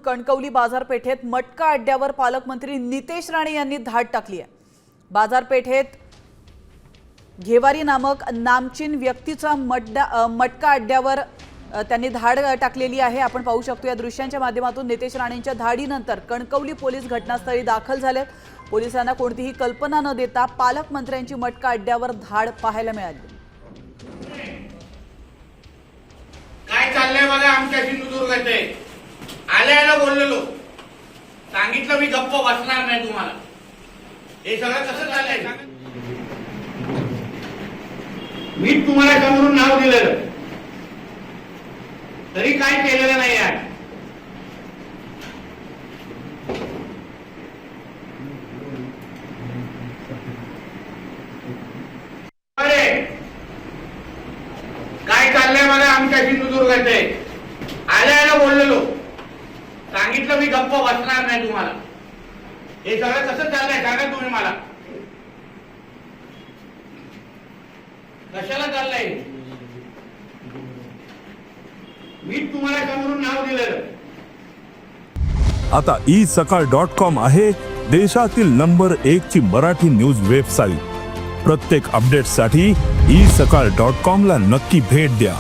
कणकवली बाजारपेठेत मटका अड्ड्यावर पालकमंत्री नितेश राणे यांनी धाड टाकली आहे। बाजारपेठेत घेवारी नामक नामचीन व्यक्तीचा मटका अड्ड्यावर त्यांनी धाड टाकलेली आहे। आपण पाहू शकतो या दृश्यांच्या माध्यमातून नितेश राणेंच्या धाडीनंतर कणकवली पोलीस घटनास्थळी दाखल झालेत। पोलिसांना कोणतीही कल्पना न देता पालकमंत्र्यांची मटका अड्ड्यावर धाड पाहायला मिळाली। काय चाललंय बघा आमच्या सिंधुदुर्गात आल्याला बोललेलो सांगितलं मी गप्प बसणार नाही तुम्हाला। हे सगळं कसं चाललंय मी तुम्हाला समोरून नाव दिलेलं तरी काय केलेलं नाही आहे। काय चाललंय बघा आमच्या सिंधुदुर्गात आल्याला बोललेलो सांगितलं मी गप्प बसणार नाही तुम्हाला। हे सगळं कसं चाललंय सांगा तुम्ही मला। कशाला चाललंय मी तुम्हाला समोरून नाव दिलेलं। आता isakal.com आहे देशातील नंबर 1 ची मराठी न्यूज वेबसाईट। प्रत्येक अपडेटसाठी isakal.com ला नक्की भेट द्या।